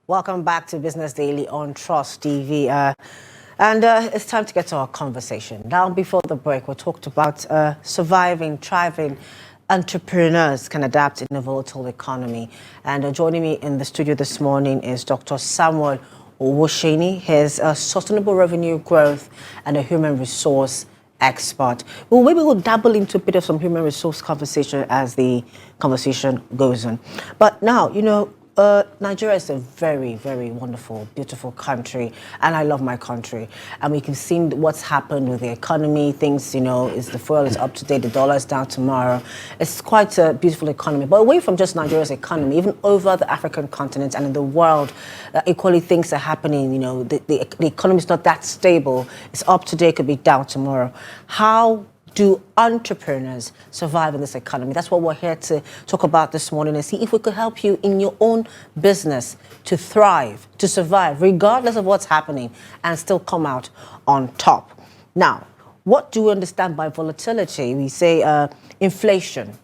Welcome back to Business Daily on Trust TV. And it's time to get to our conversation. Now, before the break, we talked about surviving, thriving entrepreneurs can adapt in a volatile economy. And joining me in the studio this morning is Dr. Samuel Owoseni. He's a sustainable revenue growth and a human resource expert. Well, maybe we'll dabble into a bit of some human resource conversation as the conversation goes on. But now, Nigeria is a very, very wonderful, beautiful country, and I love my country. And we can see what's happened with the economy. Things, is the fuel is up to date, the dollar is down tomorrow. It's quite a beautiful economy. But away from just Nigeria's economy, even over the African continent and in the world, equally things are happening. The economy is not that stable. It's up today, could be down tomorrow. How do entrepreneurs survive in this economy? That's what we're here to talk about this morning and see if we could help you in your own business to thrive, to survive, regardless of what's happening, and still come out on top. Now, what do we understand by volatility? We say inflation,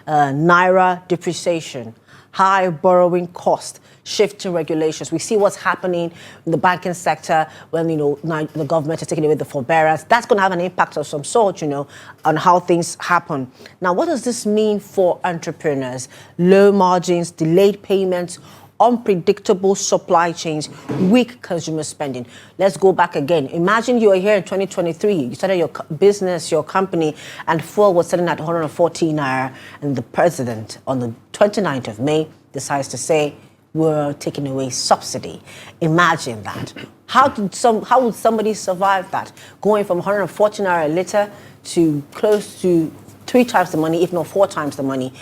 naira depreciation, high borrowing cost, shifting regulations. We see what's happening in the banking sector when, the government is taking away the forbearance. That's going to have an impact of some sort, on how things happen. Now, what does this mean for entrepreneurs? Low margins, delayed payments, unpredictable supply chains, weak consumer spending. Let's go back again. Imagine you are here in 2023. You started your business, your company, and fuel was selling at 114 naira, and the president on the 29th of May decides to say, we're taking away subsidy. Imagine that. How would somebody survive that? Going from 114 naira a litre to close to 3 times the money, if not 4 times the money,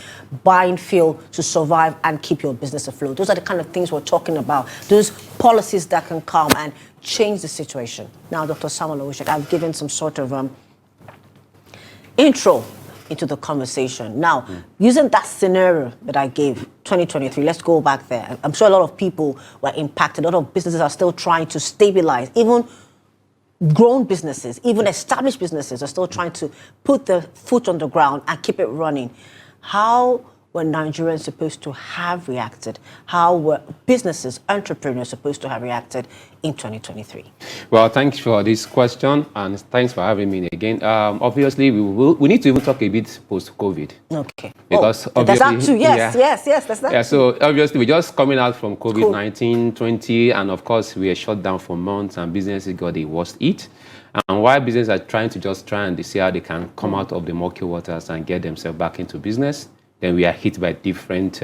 buying fuel to survive and keep your business afloat. Those are the kind of things we're talking about. Those policies that can come and change the situation. Now, Dr. Samuel Owoseni, I've given some sort of intro into the conversation. Now, using that scenario that I gave, 2023, let's go back there. I'm sure a lot of people were impacted. A lot of businesses are still trying to stabilize. Even grown businesses, even established businesses are still trying to put their foot on the ground and keep it running. How were Nigerians supposed to have reacted? How were businesses, entrepreneurs supposed to have reacted in 2023? Well, thanks for this question, and thanks for having me again. Obviously, we need to even talk a bit post-COVID. Okay. Because that's that too. Yes, that's that. Yeah, so obviously, we're just coming out from COVID-19, 20, and of course, we are shut down for months, and businesses got the worst hit. And while businesses are trying to see how they can come out of the murky waters and get themselves back into business, then we are hit by different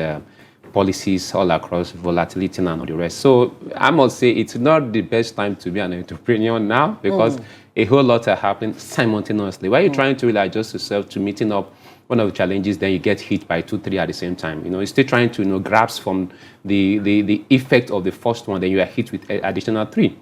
policies all across, volatility and all the rest. So I must say it's not the best time to be an entrepreneur now because a whole lot are happening simultaneously. While you're trying to really adjust yourself to meeting up one of the challenges, then you get hit by 2, 3 at the same time. You're still trying to grasp from the effect of the first one, then you are hit with additional 3.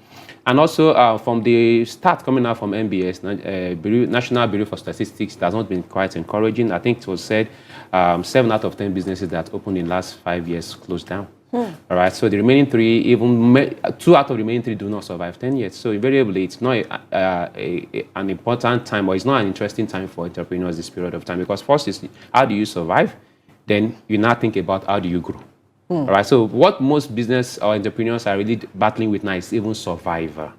And also from the start coming out from NBS, National Bureau for Statistics, it has not been quite encouraging. I think it was said 7 out of 10 businesses that opened in the last 5 years closed down. All right, so the remaining 3, even 2 out of the remaining 3 do not survive 10 years. So invariably, it's not an important time, or it's not an interesting time for entrepreneurs this period of time. Because first is, how do you survive? Then you now think about how do you grow. All right, so what most business or entrepreneurs are really battling with now is even survivor.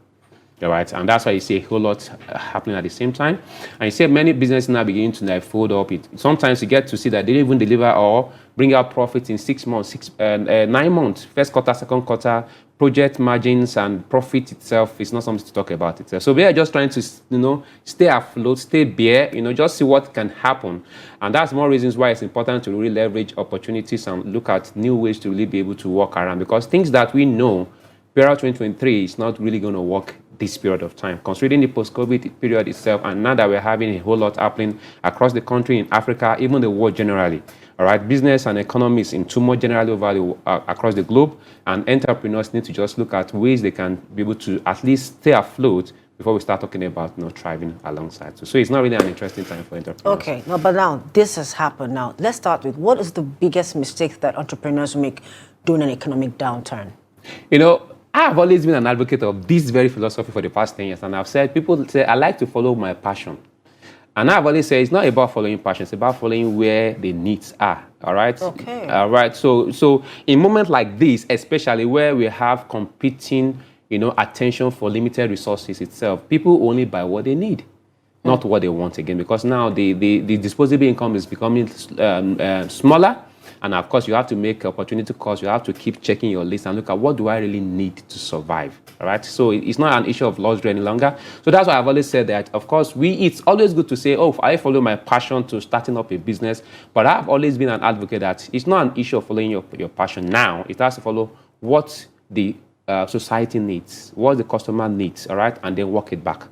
All right, and that's why you see a whole lot happening at the same time. And you see many businesses now beginning to fold up. Sometimes you get to see that they don't even deliver or bring out profits in 6 months, 9 months. First quarter, second quarter, project margins and profit itself is not something to talk about itself. So we are just trying to, stay afloat, stay bare, just see what can happen. And that's more reasons why it's important to really leverage opportunities and look at new ways to really be able to work around. Because things that we know, period 2023 is not really going to work this period of time, considering the post-COVID period itself, and now that we're having a whole lot happening across the country, in Africa, even the world generally. All right, business and economy is in turmoil generally over across the globe, and entrepreneurs need to just look at ways they can be able to at least stay afloat before we start talking about thriving alongside. So it's not really an interesting time for entrepreneurs. Okay, but now this has happened. Now let's start with what is the biggest mistake that entrepreneurs make during an economic downturn? I've always been an advocate of this very philosophy for the past 10 years, and I've said, people say, I like to follow my passion. And I've always said it's not about following passion, it's about following where the needs are. All right. Okay. All right. So in moments like this, especially where we have competing, attention for limited resources itself, people only buy what they need, not what they want again. Because now the disposable income is becoming smaller. And of course, you have to make opportunity costs. You have to keep checking your list and look at what do I really need to survive. All right. So it's not an issue of luxury any longer. So that's why I've always said that, of course, it's always good to say, oh, I follow my passion to starting up a business. But I've always been an advocate that it's not an issue of following your passion now. It has to follow what the society needs, what the customer needs. All right. And then work it back.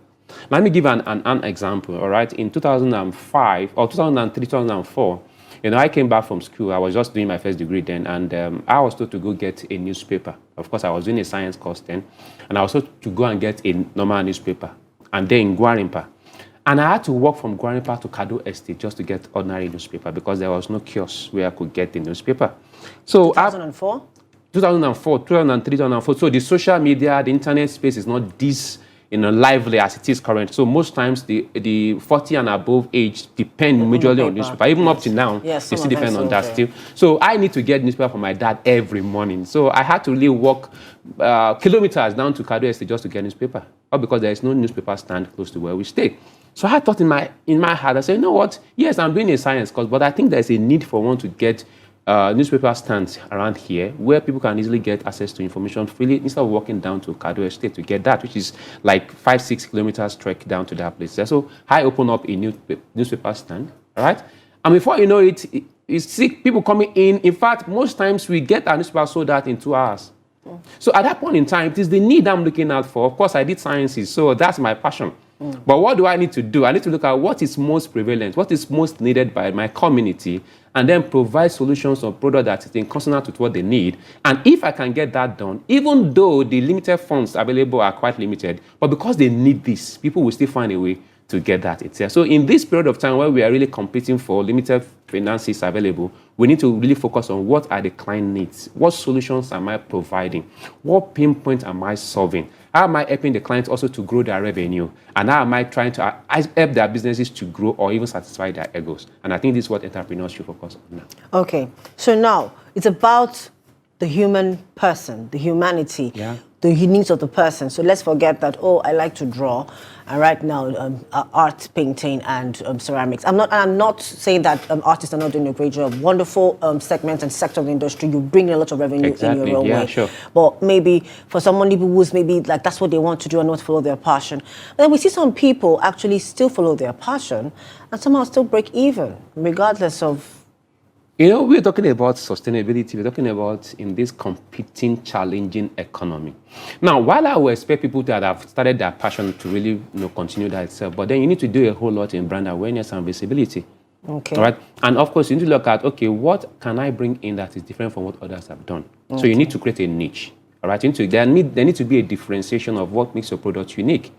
Let me give an example. All right. In 2005 or 2003, 2004, I came back from school. I was just doing my first degree then, and I was told to go get a newspaper. Of course, I was doing a science course then, and I was told to go and get a normal newspaper, and then in Gwarimpa. And I had to walk from Gwarimpa to Kado Estate just to get ordinary newspaper because there was no kiosk where I could get the newspaper. So 2004? 2004, 2003, 2004. So the social media, the internet space is not this lively as it is current. So most times the 40 and above age depend majorly on newspaper. Even up to now, they still depend on that still. So I need to get newspaper for my dad every morning. So I had to really walk kilometers down to Kado Estate just to get newspaper. All because there is no newspaper stand close to where we stay. So I thought in my heart, I said, you know what? Yes, I'm doing a science course, but I think there's a need for one to get newspaper stands around here where people can easily get access to information freely instead of walking down to Kado Estate to get that, which is like 5-6 kilometers trek down to that place. So I open up a newspaper stand, all right? And before you know it, you see people coming in. In fact, most times we get our newspaper sold out in 2 hours. So at that point in time, it is the need I'm looking out for. Of course, I did sciences, so that's my passion. But what do I need to do? I need to look at what is most prevalent, what is most needed by my community, and then provide solutions or product that is in consonant with what they need. And if I can get that done, even though the limited funds available are quite limited, but because they need this, people will still find a way to get that itself. So in this period of time where we are really competing for limited finances available, we need to really focus on what are the client needs, what solutions am I providing, what pain point am I solving, how am I helping the clients also to grow their revenue, and how am I trying to help their businesses to grow or even satisfy their egos. And I think this is what entrepreneurs should focus on now. Okay, so now it's about the human person, the humanity, the needs of the person. So let's forget that, oh, I like to draw, and right now art, painting, and ceramics. I'm not saying that artists are not doing a great job. Wonderful segment and sector of the industry. You bring in a lot of revenue in your own way. Sure. But maybe for someone who's maybe like that's what they want to do and not follow their passion. But then we see some people actually still follow their passion and somehow still break even, regardless of. We're talking about sustainability. We're talking about in this competing, challenging economy. Now, while I will expect people that have started their passion to really continue that itself, but then you need to do a whole lot in brand awareness and visibility. Okay. All right. And of course, you need to look at, okay, what can I bring in that is different from what others have done? Okay. So you need to create a niche. All right. There needs to be a differentiation of what makes your product unique.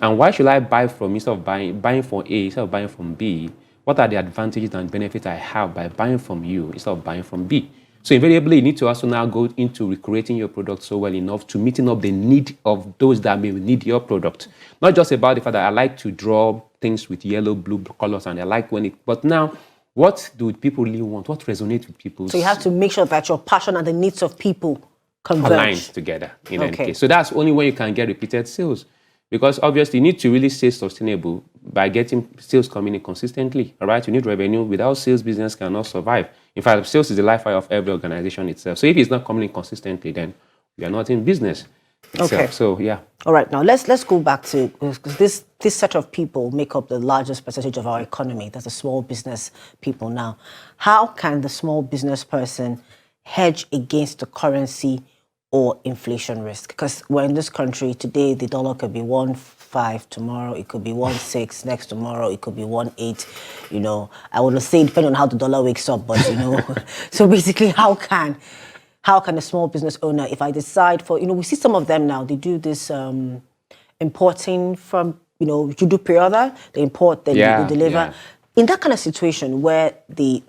And why should I buy from instead of buying from A instead of buying from B? What are the advantages and benefits I have by buying from you instead of buying from B? So invariably, you need to also now go into recreating your product so well enough to meeting up the need of those that may need your product. Not just about the fact that I like to draw things with yellow, blue colors, and I like but now, what do people really want? What resonates with people? So you have to make sure that your passion and the needs of people converge. Aligned together in any case. So that's only when you can get repeated sales. Because obviously you need to really stay sustainable by getting sales coming in consistently. All right, you need revenue. Without sales, business cannot survive. In fact, sales is the lifeblood of every organization itself. So if it's not coming in consistently, then we are not in business itself. Okay. So yeah. All right, now let's go back to because this set of people make up the largest percentage of our economy. That's the small business people now. How can the small business person hedge against the currency or inflation risk? Because we're in this country today, the dollar could be 1.5 tomorrow, it could be 1.6 next tomorrow, it could be 1.8. I want to say depending on how the dollar wakes up, but so basically, how can a small business owner, if I decide for, we see some of them now, they do this importing from, you do pre-order, they import, then they deliver. In that kind of situation where the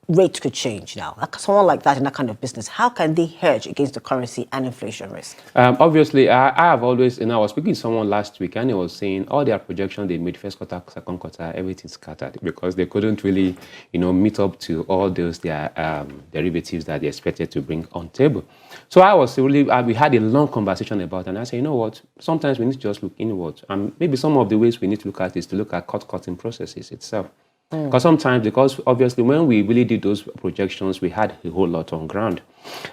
rates could change now. Like someone like that in that kind of business, how can they hedge against the currency and inflation risk? Obviously, I have always, I was speaking to someone last week and he was saying all their projections they made first quarter, second quarter, everything's scattered because they couldn't really, meet up to all those their derivatives that they expected to bring on table. So I was really, we had a long conversation about it, and I said, you know what, sometimes we need to just look inward. And maybe some of the ways we need to look at is to look at cost-cutting processes itself. Because obviously, when we really did those projections, we had a whole lot on ground.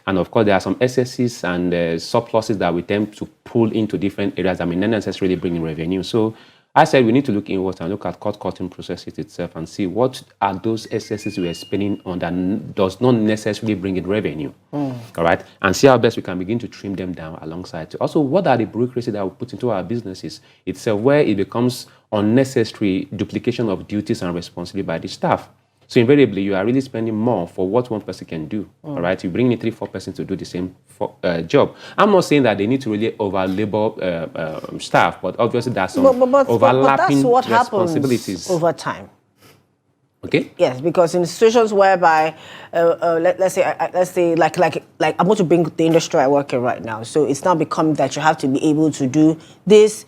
And of course, there are some excesses and surpluses that we tend to pull into different areas that may not necessarily bring in revenue. So I said we need to look inward and look at cost-cutting processes itself and see what are those excesses we are spending on that does not necessarily bring in revenue. All right? And see how best we can begin to trim them down alongside. Also, what are the bureaucracy that we put into our businesses itself where it becomes unnecessary duplication of duties and responsibility by the staff. So invariably, you are really spending more for what one person can do. All right, you bring in 3-4 persons to do the same job. I'm not saying that they need to really over-labor staff, but obviously there's some overlapping but that's what responsibilities happens over time. Okay. Yes, because in situations whereby, let's say, like I'm going to bring the industry I work in right now. So it's now become that you have to be able to do this.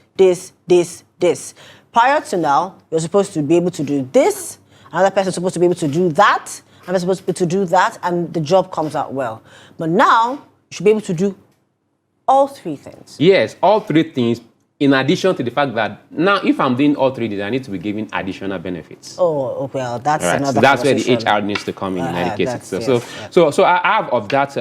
Prior to now, you're supposed to be able to do this. Another person is supposed to be able to do that. Another supposed to be able to do that, and the job comes out well. But now you should be able to do all three things. Yes, all three things. In addition to the fact that now, if I'm doing all three, I need to be given additional benefits. Oh, well, that's right. another. So that's where the HR needs to come in any case. So I have of that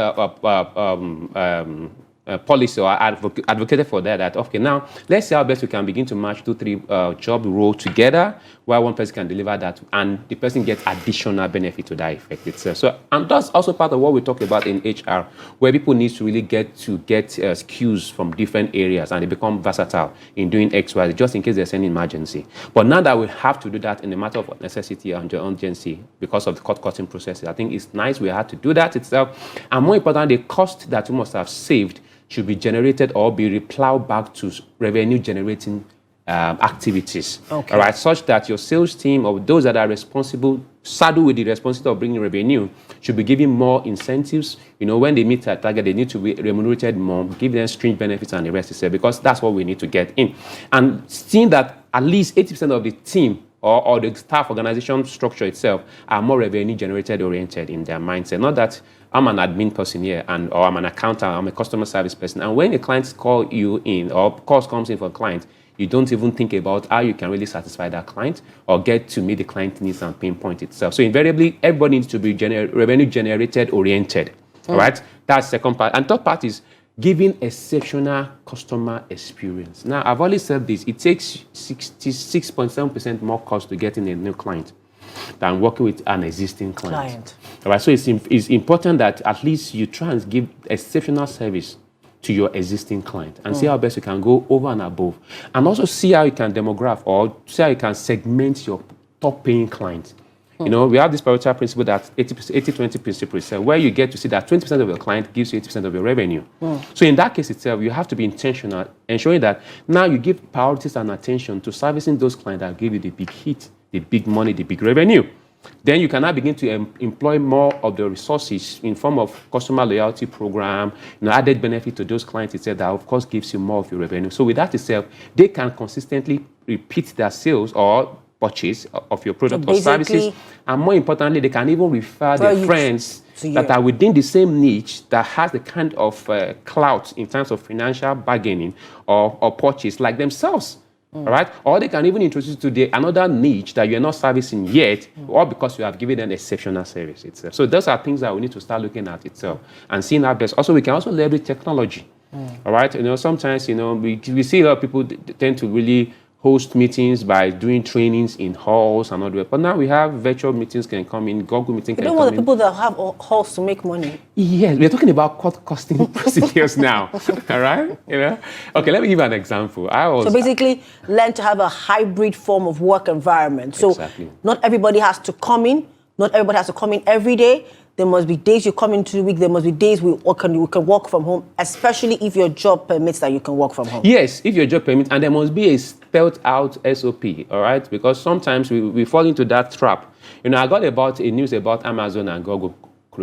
policy, or I advocated for that. Okay, now let's see how best we can begin to match 2-3 job roles together, where one person can deliver that, and the person gets additional benefit to that effect itself. So, and that's also part of what we talk about in HR, where people need to really get skills from different areas, and they become versatile in doing X, Y, just in case there's any emergency. But now that we have to do that in a matter of necessity and urgency because of the cost-cutting process, I think it's nice we had to do that itself. And more importantly, the cost that we must have saved should be generated or be replowed back to revenue-generating activities. Okay. All right, such that your sales team or those that are responsible, saddled with the responsibility of bringing revenue, should be given more incentives. When they meet that target, they need to be remunerated more, give them string benefits and the rest itself, because that's what we need to get in. And seeing that at least 80% of the team or the staff organization structure itself are more revenue-generated oriented in their mindset. Not that I'm an admin person here, or I'm an accountant, I'm a customer service person. And when a client calls you in, or calls comes in for a client, you don't even think about how you can really satisfy that client or get to meet the client needs and pinpoint itself. So invariably, everybody needs to be revenue-generated oriented. All right? That's the second part. And third part is giving exceptional customer experience. Now, I've always said this. It takes 66.7% more cost to get in a new client than working with an existing client. All right, so it's important that at least you try and give exceptional service to your existing client and see how best you can go over and above. And also see how you can demograph or see how you can segment your top paying clients. We have this Volatile principle that 80-20 principle, where you get to see that 20% of your client gives you 80% of your revenue. So in that case itself, you have to be intentional, ensuring that now you give priorities and attention to servicing those clients that give you the big hit, the big money, the big revenue. Then you can now begin to employ more of the resources in form of customer loyalty program, added benefit to those clients itself that of course gives you more of your revenue. So with that itself, they can consistently repeat their sales or purchase of your product or services, and more importantly, they can even refer their friends that are within the same niche that has the kind of clout in terms of financial bargaining or purchase like themselves. All right, or they can even introduce you to another niche that you're not servicing yet, or because you have given them exceptional service itself. So those are things that we need to start looking at itself and seeing our best. Also, we can also leverage technology. All right, sometimes we see a lot of people tend to really host meetings by doing trainings in halls and all that. But now we have virtual meetings can come in, Google meeting can come in. You don't want the people that have halls to make money. Yes, we're talking about costing procedures now. All right? Okay, let me give you an example. So basically, learn to have a hybrid form of work environment. So not everybody has to come in. Not everybody has to come in every day. there must be days you come into the week, there must be days you can work from home, especially if your job permits that you can work from home. Yes, if your job permits, and there must be a spelled out SOP, all right? Because sometimes we fall into that trap. You know, I got about a news about Amazon and Google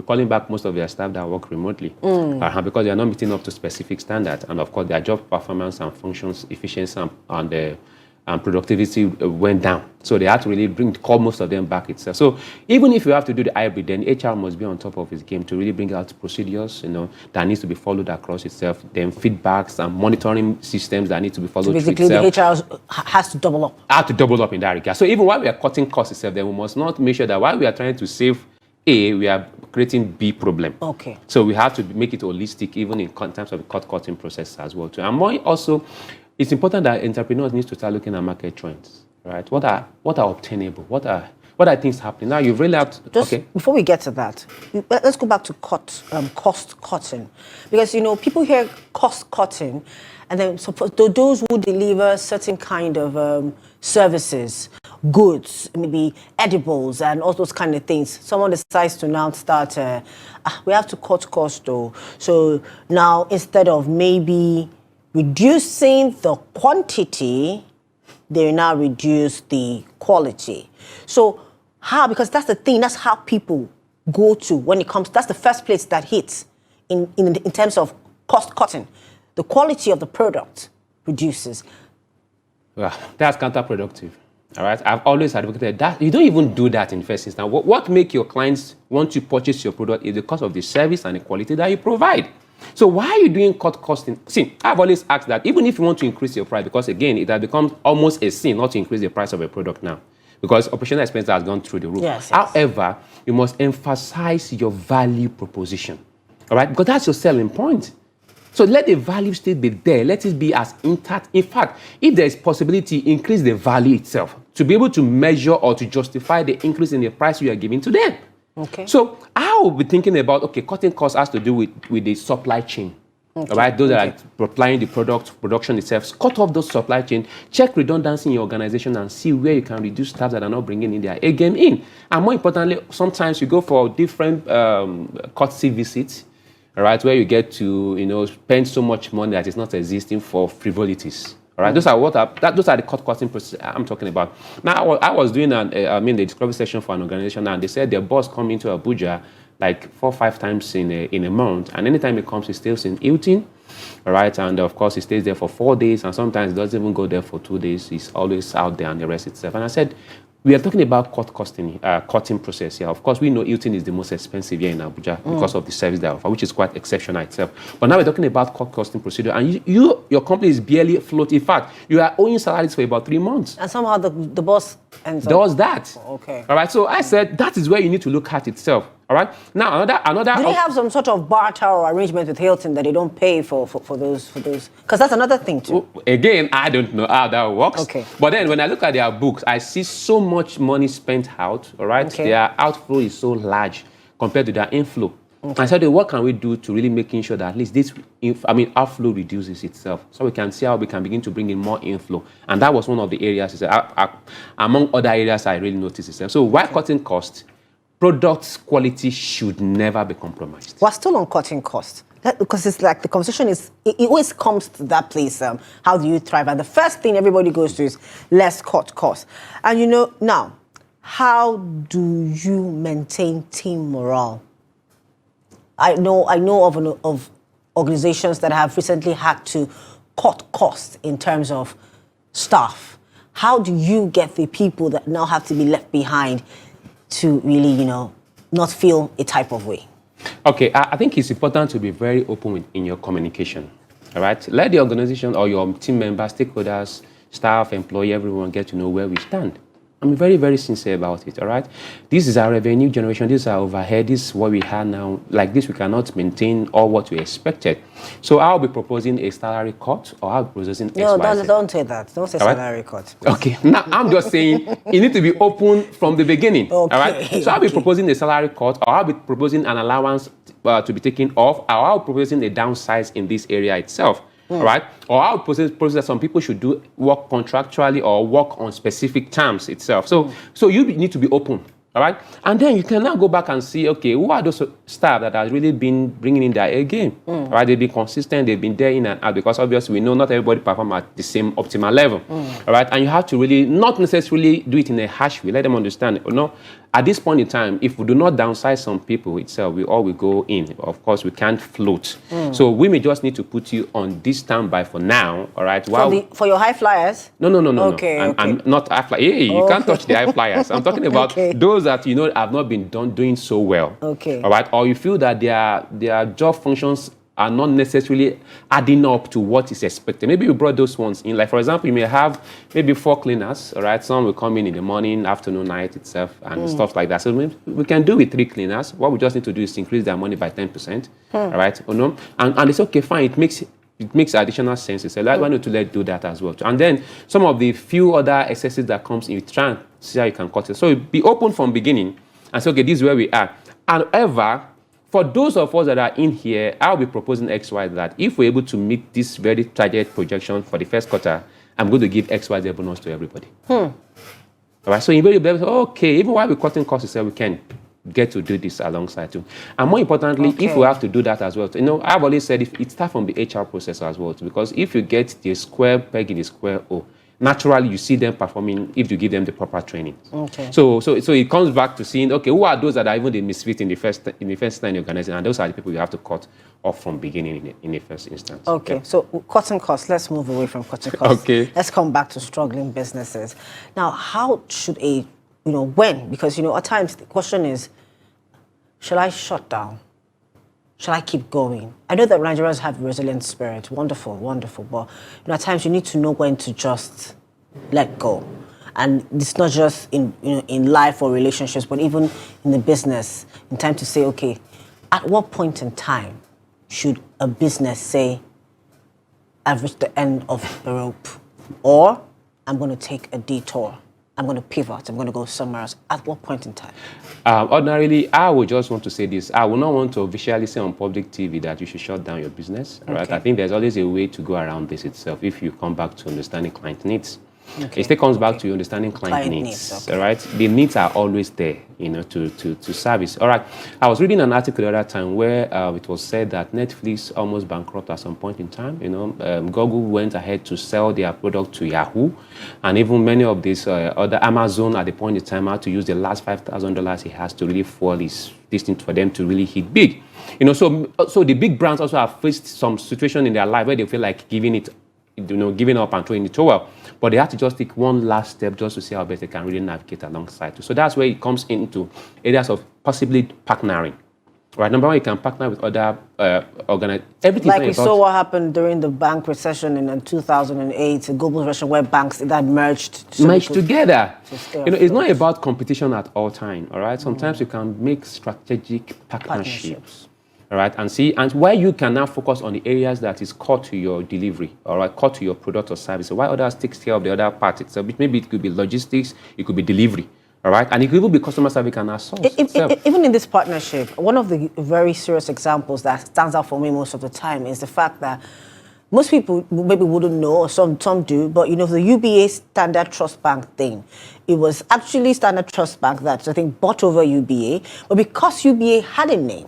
calling back most of their staff that work remotely because they are not meeting up to specific standards. And of course, their job performance and functions, efficiency and productivity went down. So they had to really call most of them back itself. So even if you have to do the hybrid, then HR must be on top of his game to really bring out procedures, you know, that needs to be followed across itself, then feedbacks and monitoring systems that need to be followed so basically, through itself. the HR has to double up. Have to double up in that regard. So even while we are cutting costs itself, then we must not make sure that while we are trying to save A, we are creating B problem. Okay. So we have to make it holistic, even in terms of the cutting process as well too. And more also, it's important that entrepreneurs need to start looking at market trends, right? What are obtainable? What are things happening now? You've really have to, Just before we get to that, let's go back to cost cutting, because you know people hear cost cutting, and then those who deliver certain kind of services, goods, maybe edibles and all those kind of things. Someone decides to now start, we have to cut cost though. So now instead of maybe reducing the quantity, they now reduce the quality. So how, because that's the thing, that's how people go to when it comes, that's the first place that hits in terms of cost cutting. The quality of the product reduces. Well, that's counterproductive. All right, I've always advocated that you don't even do that in first instance. What make your clients want to purchase your product is because of the service and the quality that you provide. So why are you doing cut costing? See, I've always asked that even if you want to increase your price, because again, it has become almost a sin not to increase the price of a product now, because operational expense has gone through the roof. Yes. However, you must emphasize your value proposition, all right, because that's your selling point. So let the value still be there. Let it be as intact. In fact, if there is possibility, increase the value itself to be able to measure or to justify the increase in the price you are giving to them. Okay. So I will be thinking about, okay, cutting costs has to do with the supply chain. Okay. All right, those that are applying the production itself. Cut off those supply chain, check redundancy in your organization and see where you can reduce staff that are not bringing in their A game in. And more importantly, sometimes you go for different courtesy visits, all right, where you get to, you know, spend so much money that is not existing for frivolities. All right, those are the cutting process I'm talking about. Now, I was doing the discovery session for an organization, and they said their boss come into Abuja like 4 or 5 times in a month, and anytime he comes, he stays in Hilton, all right, and of course he stays there for 4 days, and sometimes doesn't even go there for 2 days. He's always out there and the rest itself. And I said, we are talking about cutting process here. Of course, we know Hilton is the most expensive here in Abuja because of the service they offer, which is quite exceptional itself. But now we're talking about costing procedure, and your company is barely afloat. In fact, you are owing salaries for about 3 months. And somehow the boss ends up does that. Okay. All right. So I said that is where you need to look at itself. All right. Now another. Do they have some sort of barter or arrangement with Hilton that they don't pay for those? Because that's another thing too. Again, I don't know how that works. Okay. But then when I look at their books, I see so much money spent out. All right. Okay. Their outflow is so large compared to their inflow. Okay. I said, what can we do to really making sure that at least this, outflow reduces itself, so we can see how we can begin to bring in more inflow. And that was one of the areas, among other areas, I really noticed itself. So while cutting costs, product quality should never be compromised. We're still on cutting costs. Because it's like the conversation it always comes to that place, how do you thrive? And the first thing everybody goes to is, let's cut costs. And you know, now, how do you maintain team morale? I know of organizations that have recently had to cut costs in terms of staff. How do you get the people that now have to be left behind to really, not feel a type of way? Okay, I think it's important to be very open in your communication. All right, let the organization or your team members, stakeholders, staff, employee, everyone get to know where we stand. I'm very, very sincere about it, all right? This is our revenue generation. This is our overhead. This is what we have now. Like this, we cannot maintain all what we expected. So I'll be proposing a salary cut, or I'll be proposing No, don't say that. Don't say all salary right? Cut. Okay, now I'm just saying you need to be open from the beginning, okay. All right? So I'll be proposing a salary cut, or I'll be proposing an allowance to be taken off, or I'll be proposing a downsize in this area itself. All right, or I'll propose that some people should do work contractually or work on specific terms itself. So you need to be open All right, and then you can now go back and see, okay, who are those staff that have really been bringing in their A game? All right, they've been consistent, they've been there in and out, because obviously we know not everybody perform at the same optimal level. All right, and you have to really not necessarily do it in a harsh way. Let them understand, you know, at this point in time, if we do not downsize some people itself, we all will go in. Of course, we can't float. So we may just need to put you on this standby for now. All right, for your high flyers? No. Okay, I'm not high flyers. Hey, you can't touch the high flyers. I'm talking about those that, you know, have not been doing so well. Okay. All right, or you feel that their job functions are not necessarily adding up to what is expected. Maybe you brought those ones in. Like, for example, you may have maybe 4 cleaners, all right? Some will come in the morning, afternoon, night itself, and stuff like that. So we can do with 3 cleaners. What we just need to do is increase their money by 10%, all right? You know? And it's okay, fine. It makes additional sense. So why not to let do that as well? And then some of the few other excesses that comes in, you try and see how you can cut it. So be open from beginning and say, okay, this is where we are. However, for those of us that are in here, I'll be proposing XY that if we're able to meet this very target projection for the first quarter, I'm going to give XYZ bonus to everybody. All right, so you will be able to say, okay, even while we're cutting costs, we can get to do this alongside too. And more importantly, if we have to do that as well, you know, I've always said it starts from the HR process as well, because if you get the square peg in the square hole, naturally you see them performing if you give them the proper training. Okay. So it comes back to seeing, okay, who are those that are even the misfit in the first time organization, and those are the people you have to cut off from beginning in the first instance. Okay. So cutting costs. Let's move away from cutting costs. Okay. Let's come back to struggling businesses. Now, how should when? Because at times the question is, shall I shut down? Shall I keep going? I know that Nigerians have resilient spirit. Wonderful, wonderful. But at times you need to know when to just let go. And it's not just in life or relationships, but even in the business, in time to say, okay, at what point in time should a business say, I've reached the end of the rope, or I'm going to take a detour? I'm going to pivot. I'm going to go somewhere else. At what point in time? Ordinarily, I would just want to say this. I would not want to officially say on public TV that you should shut down your business. Right? I think there's always a way to go around this itself if you come back to understanding client needs. It still comes back to understanding client needs. All right, the needs are always there, to service. All right, I was reading an article the other time where it was said that Netflix almost bankrupt at some point in time. Google went ahead to sell their product to Yahoo, and even many of these other Amazon at the point in time had to use the last $5,000 he has to really fuel this thing for them to really hit big. So the big brands also have faced some situation in their life where they feel like giving up and throwing it towel. But they have to just take one last step just to see how best they can really navigate alongside. So that's where it comes into areas of possibly partnering. Right, number one, you can partner with other organizations. Everything like we saw what happened during the bank recession in 2008, the global recession where banks that merged together. It's not about competition at all time. All right, sometimes you can make strategic partnerships. All right, and where you can now focus on the areas that is core to your delivery, all right, core to your product or service. So while others take care of the other part itself, maybe it could be logistics, it could be delivery, all right, and it could even be customer service and outsource. Even in this partnership, one of the very serious examples that stands out for me most of the time is the fact that most people maybe wouldn't know, or some do, but the UBA Standard Trust Bank thing, it was actually Standard Trust Bank that I think bought over UBA, but because UBA had a name,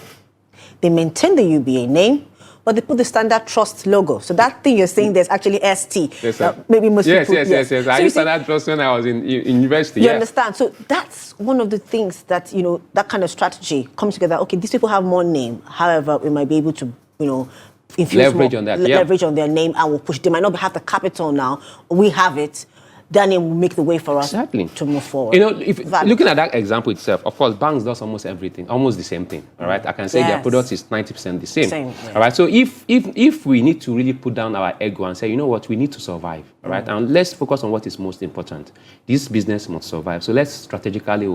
they maintained the UBA name, but they put the Standard Trust logo. So that thing you're saying, there's actually ST. Yes, sir. Maybe most people... Yes. I used Standard Trust when I was in university. You understand? So that's one of the things that, that kind of strategy comes together. Okay, these people have more name. However, we might be able to, leverage on that. Leverage on their name, and we'll push. They might not have the capital now. We have it. Then it will make the way for us to move forward. Looking at that example itself, of course, banks does almost everything, almost the same thing. All right, I can say their product is 90% the same. All right, so if we need to really put down our ego and say, you know what, we need to survive. All right, and let's focus on what is most important. This business must survive. So let's strategically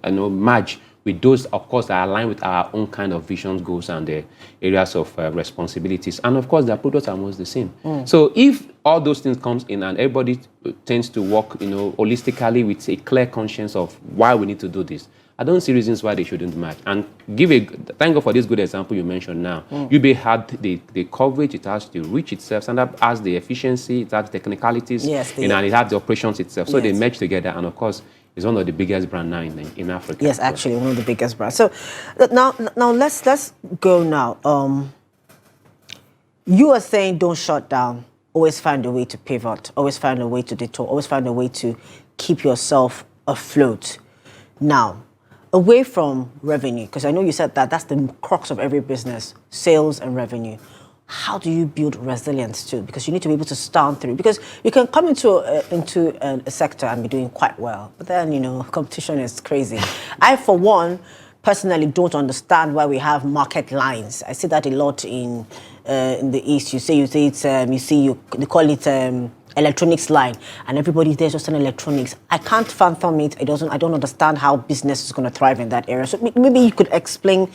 merge with those, of course, that align with our own kind of visions, goals, and the areas of responsibilities. And of course, their products are almost the same. So if all those things comes in and everybody tends to work, holistically with a clear conscience of why we need to do this, I don't see reasons why they shouldn't match. And thank God for this good example you mentioned now. UBA had the coverage, it has the reach itself, and that has the efficiency, it has the technicalities, and it has the operations itself. So they merge together, and of course, is one of the biggest brands now in Africa. Yes, actually, one of the biggest brands. So now let's go now. You are saying don't shut down. Always find a way to pivot. Always find a way to detour. Always find a way to keep yourself afloat. Now, away from revenue, because I know you said that that's the crux of every business, sales and revenue. How do you build resilience too? Because you need to be able to stand through. Because you can come into a sector and be doing quite well, but then, you know, competition is crazy. I, for one, personally don't understand why we have market lines. I see that a lot in the East. They call it electronics line, and everybody there's just an electronics. I can't fathom it. I don't understand how business is going to thrive in that area. So maybe you could explain.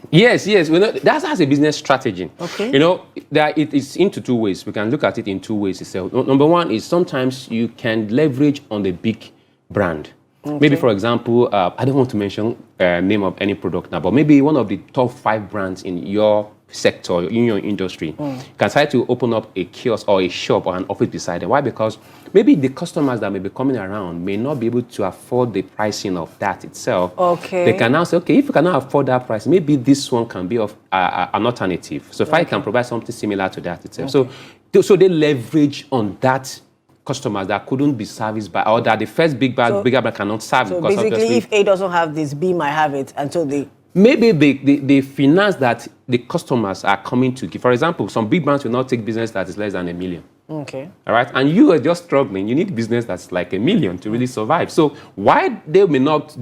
Yes. Well, that's a business strategy. Okay. You know, it is into two ways. We can look at it in two ways itself. Number one is sometimes you can leverage on the big brand. Okay. Maybe, for example, I don't want to mention name of any product now, but maybe one of the top 5 brands in your sector, in your industry, can try to open up a kiosk or a shop or an office beside it. Why? Because maybe the customers that may be coming around may not be able to afford the pricing of that itself. Okay. They can now say, okay, if you cannot afford that price, maybe this one can be of an alternative. So if I can provide something similar to that itself. Okay. So they leverage on that customers that couldn't be serviced by, or that the first bigger brand cannot serve. So basically, if A doesn't have this, B might have it until they... Maybe the finance that the customers are coming to give. For example, some big brands will not take business that is less than $1 million. Okay. All right. And you are just struggling. You need business that's like $1 million to really survive. So why the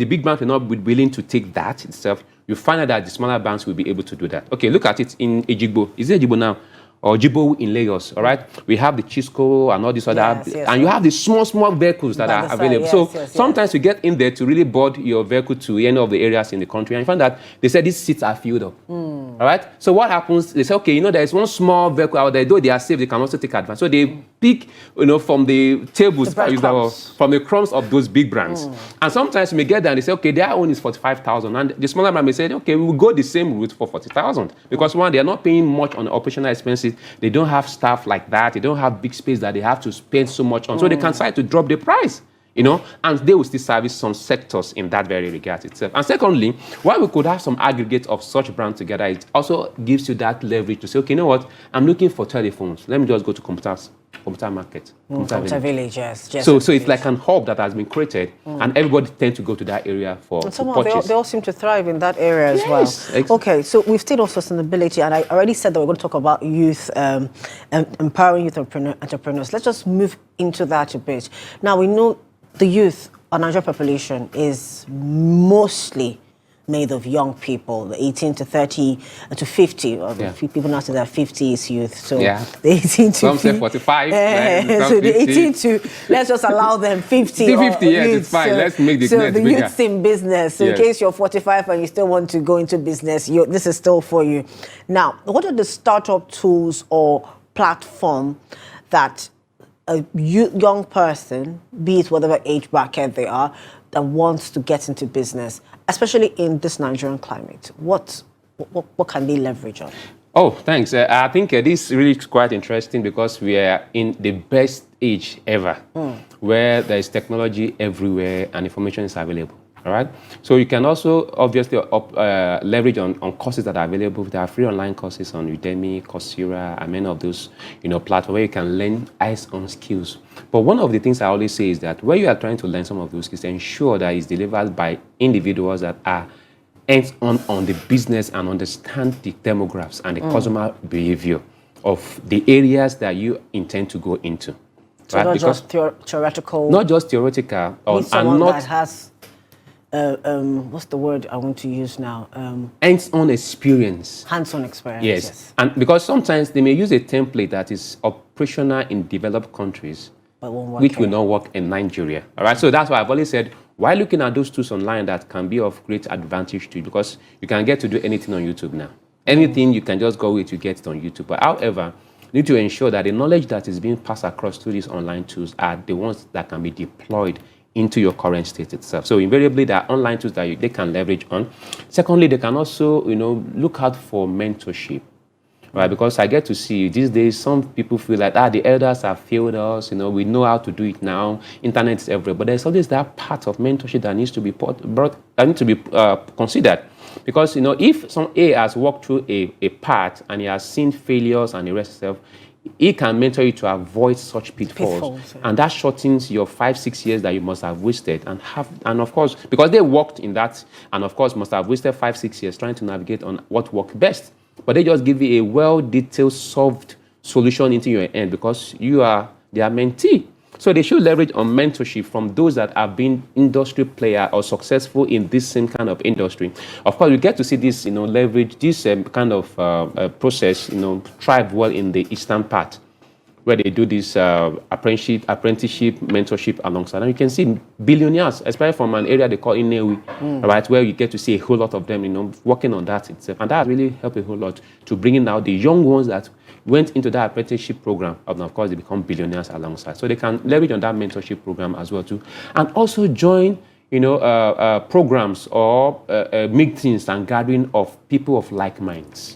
big brands will not be willing to take that itself, you find out that the smaller banks will be able to do that. Okay, look at it in Ejigbo. Is it Ejigbo now? Or Jibo in Lagos, all right? We have the Chisco and all these other, and you have the small vehicles that are available. Sometimes you get in there to really board your vehicle to any of the areas in the country, and you find that they said these seats are filled up, all right? So what happens? They say, okay, you know, there is one small vehicle out there, though they are safe, they can also take advantage. So they pick, you know, from the tables, from the crumbs of those big brands. And sometimes you may get there and they say, okay, their own is 45,000, and the smaller brand may say, okay, we will go the same route for 40,000, because one, they are not paying much on the operational expenses. They don't have staff like that. They don't have big space that they have to spend so much on. So they can try to drop the price, you know, and they will still service some sectors in that very regard itself. And secondly, while we could have some aggregate of such brands together, it also gives you that leverage to say, okay, you know what, I'm looking for telephones. Let me just go to computer market. Computer village, yes. So it's like an hub that has been created, and everybody tends to go to that area for purchase. They all seem to thrive in that area as well. Okay, so we've stayed on sustainability, and I already said that we're going to talk about youth, empowering youth entrepreneurs. Let's just move into that a bit. Now, we know the youth, our Nigerian population, is mostly made of young people, the 18 to 30 to 50. People now say that 50 is youth. So the 18 to some say 45. So the 18 to, let's just allow them 50. 50, yes, it's fine. So, let's make the net bigger. Youth's in business. So in case you're 45 and you still want to go into business, this is still for you. Now, what are the startup tools or platform that a young person, be it whatever age bracket they are, that wants to get into business, especially in this Nigerian climate? What can they leverage on? Oh, thanks. I think this really is quite interesting because we are in the best age ever, where there is technology everywhere and information is available. All right. So you can also obviously leverage on courses that are available. There are free online courses on Udemy, Coursera, and many of those, you know, platforms where you can learn eyes-on skills. But one of the things I always say is that when you are trying to learn some of those skills, ensure that it's delivered by individuals that are hands-on on the business and understand the demographics and the customer behavior of the areas that you intend to go into. So right? Not just theoretical. Not just theoretical. That has what's the word I want to use now? Hands-on experience. Hands-on experience. Yes. And because sometimes they may use a template that is operational in developed countries, but which will not work in Nigeria. All right. So that's why I've always said, while looking at those tools online that can be of great advantage to you, because you can get to do anything on YouTube now. Anything you can just go with, you get it on YouTube. But however, you need to ensure that the knowledge that is being passed across through these online tools are the ones that can be deployed into your current state itself. So invariably, there are online tools that they can leverage on. Secondly, they can also, you know, look out for mentorship. right? Because I get to see these days, some people feel like, the elders have failed us, we know how to do it now, internet is everywhere. But there's always that part of mentorship that needs to be considered. Because, if some A has walked through a path and he has seen failures and the rest of stuff, he can mentor you to avoid such pitfalls. And that shortens your 5-6 years that you must have wasted and of course, because they worked in that, and of course must have wasted 5-6 years trying to navigate on what worked best. But they just give you a well-detailed, solved solution into your end because you are their mentee. So they should leverage on mentorship from those that have been industry player or successful in this same kind of industry. Of course, we get to see this, leverage this kind of process, thrive well in the eastern part, where they do this apprenticeship, mentorship alongside. And you can see billionaires, especially from an area they call Inewi, right, where you get to see a whole lot of them, working on that itself. And that really helped a whole lot to bringing out the young ones that went into that apprenticeship program, and of course they become billionaires alongside. So they can leverage on that mentorship program as well too, and also join, programs or meetings and gathering of people of like minds.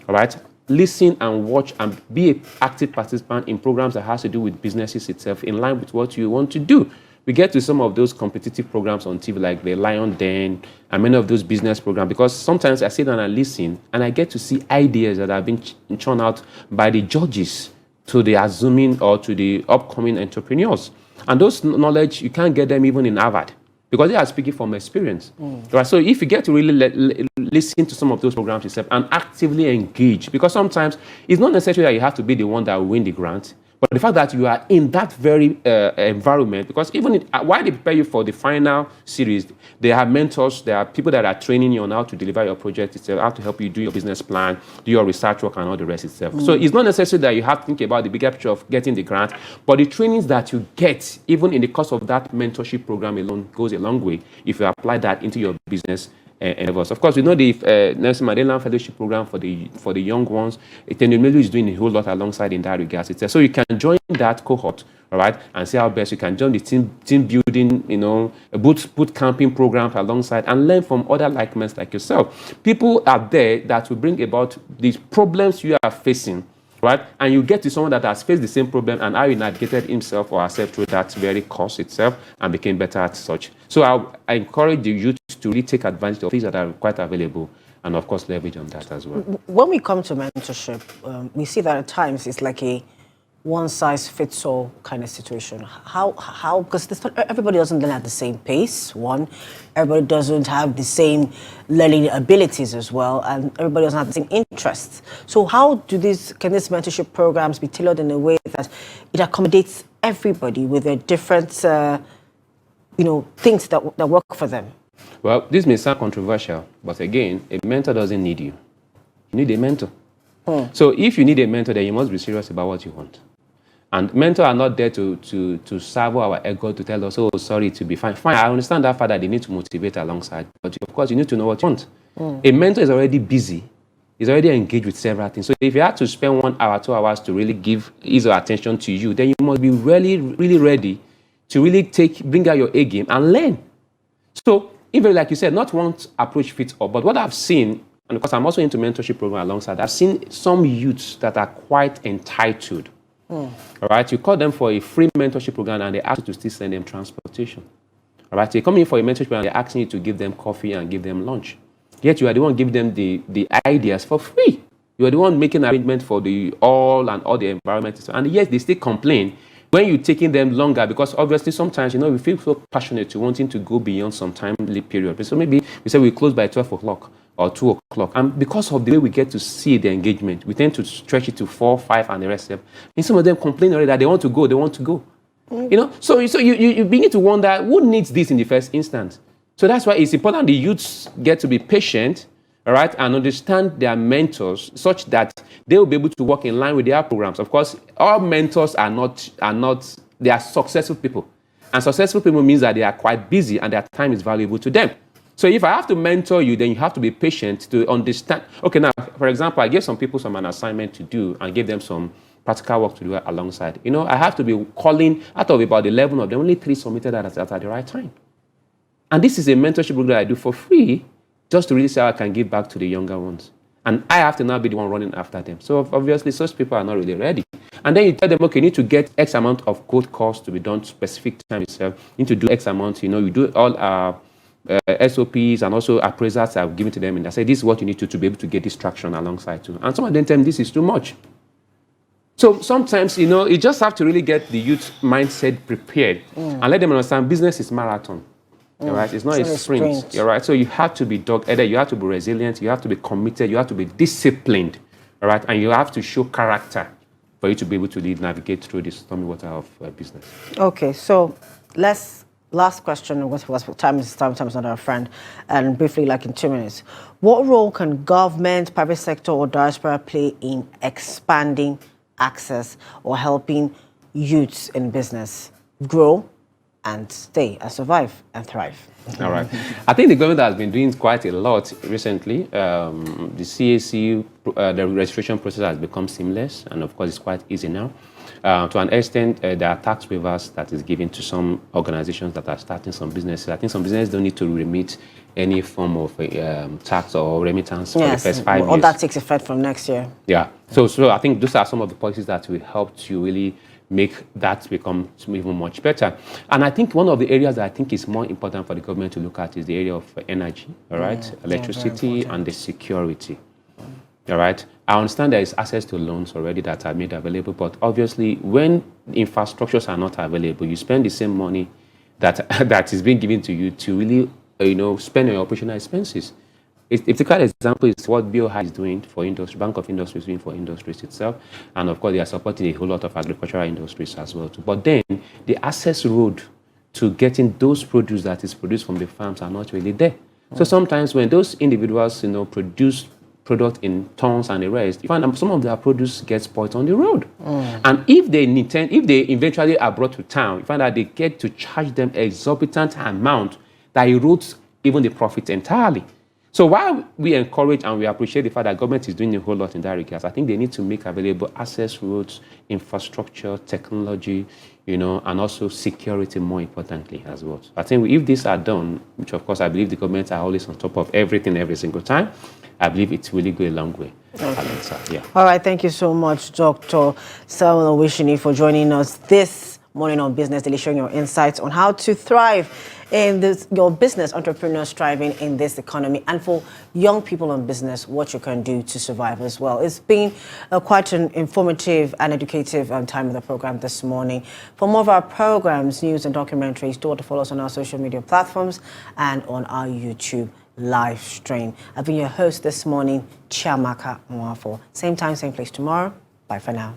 All right, listen and watch and be an active participant in programs that has to do with businesses itself, in line with what you want to do. We get to some of those competitive programs on TV, like the Lion Den and many of those business programs, because sometimes I sit down and listen and I get to see ideas that have been churned out by the judges to the assuming or to the upcoming entrepreneurs. And those knowledge, you can't get them even in Harvard because they are speaking from experience. Right? So if you get to really listen to some of those programs yourself and actively engage, because sometimes it's not necessarily that you have to be the one that will win the grant, but the fact that you are in that very environment, because even while they prepare you for the final series, they have mentors, there are people that are training you on how to deliver your project itself, how to help you do your business plan, do your research work, and all the rest itself. So it's not necessarily that you have to think about the bigger picture of getting the grant, but the trainings that you get, even in the course of that mentorship program alone, goes a long way if you apply that into your business endeavors. Of course, we know the Nelson Mandela Fellowship Program for the young ones. Tinubu is doing a whole lot alongside in that regard. So you can join that cohort, all right, and see how best you can join the team building, boot camping programs alongside, and learn from other like minds like yourself. People are there that will bring about these problems you are facing, right? And you get to someone that has faced the same problem and how he navigated himself or herself through that very course itself and became better at such. So I encourage the youth to really take advantage of things that are quite available and, of course, leverage on that as well. When we come to mentorship, we see that at times it's like a one-size-fits-all kind of situation. How? Because everybody doesn't learn at the same pace, one. Everybody doesn't have the same learning abilities as well, and everybody doesn't have the same interests. So how can these mentorship programs be tailored in a way that it accommodates everybody with their different, things that work for them? Well, this may sound controversial, but again, a mentor doesn't need you. You need a mentor. So if you need a mentor, then you must be serious about what you want. And mentors are not there to serve our ego, to tell us, oh, sorry, to be fine. Fine, I understand that fact that they need to motivate alongside. But of course, you need to know what you want. A mentor is already busy. He's already engaged with several things. So if you have to spend 1 hour, 2 hours to really give his or attention to you, then you must be really, really ready to really bring out your A game and learn. So even like you said, not one approach fits all. But what I've seen, and because I'm also into mentorship program alongside, I've seen some youths that are quite entitled. All right, you call them for a free mentorship program and they ask you to still send them transportation. All right, they come in for a mentorship program and they're asking you to give them coffee and give them lunch. Yet you are the one giving them the ideas for free. You are the one making arrangements for all the environment. And yet they still complain when you're taking them longer, because obviously sometimes, we feel so passionate to wanting to go beyond some timely period. So maybe we say we close by 12 o'clock or 2 o'clock. And because of the way we get to see the engagement, we tend to stretch it to 4, 5, and the rest of them. And some of them complain already that they want to go. So you begin to wonder, who needs this in the first instance? So that's why it's important the youths get to be patient, all right, and understand their mentors such that they will be able to work in line with their programs. Of course, all mentors are not, they are successful people. And successful people means that they are quite busy and their time is valuable to them. So if I have to mentor you, then you have to be patient to understand. Okay, now, for example, I gave some people an assignment to do and gave them some practical work to do alongside. I have to be calling, out of about 11 of them, only 3 submitted at the right time. And this is a mentorship program that I do for free, just to really see how I can give back to the younger ones. And I have to now be the one running after them. So obviously, such people are not really ready. And then you tell them, okay, you need to get X amount of code course to be done specific time itself. You need to do X amount, you do all our SOPs and also appraisals I've given to them. And I say, this is what you need to be able to get this traction alongside too. And some of them tell me this is too much. So sometimes, you just have to really get the youth mindset prepared and let them understand business is marathon. All right, it's not a sprint. All right, so you have to be dogged, you have to be resilient, you have to be committed, you have to be disciplined. All right, and you have to show character for you to be able to navigate through the stormy water of business. Okay, so last question, was time is not our friend, and briefly, like in 2 minutes, what role can government, private sector, or diaspora play in expanding access or helping youths in business grow and stay and survive and thrive? All right. I think the government has been doing quite a lot recently. The CAC, the registration process has become seamless, and of course, it's quite easy now. To an extent, there are tax waivers that is given to some organizations that are starting some businesses. I think some businesses don't need to remit any form of tax or remittance for the first 5 years. All that takes effect from next year. Yeah. So I think those are some of the policies that will help to really make that become even much better. And I think one of the areas that I think is more important for the government to look at is the area of energy, all right, electricity and the security. All right. I understand there is access to loans already that are made available, but obviously when infrastructures are not available, you spend the same money that is being given to you to really, spend on your operational expenses. A typical example is what BOI is doing for industry, Bank of Industry is doing for industries itself, and of course they are supporting a whole lot of agricultural industries as well too. But then the access road to getting those produce that is produced from the farms are not really there. So sometimes when those individuals, produce product in tons and the rest, you find some of their produce gets spoiled on the road. And if they eventually are brought to town, you find that they get to charge them exorbitant amount that erodes even the profit entirely. So while we encourage and we appreciate the fact that government is doing a whole lot in that regard, I think they need to make available access roads, infrastructure, technology, and also security more importantly as well. I think if these are done, which of course I believe the government are always on top of everything every single time, I believe it really go a long way. Okay. Yeah. All right, thank you so much, Dr. Samuel Owoseni, for joining us this morning on Business Daily, sharing your insights on how to thrive in your business, entrepreneurs thriving in this economy, and for young people in business, what you can do to survive as well. It's been quite an informative and educative time of the program this morning. For more of our programs, news and documentaries, do follow us on our social media platforms and on our YouTube live stream. I've been your host this morning, Chiamaka Nwafor. Same time, same place tomorrow. Bye for now.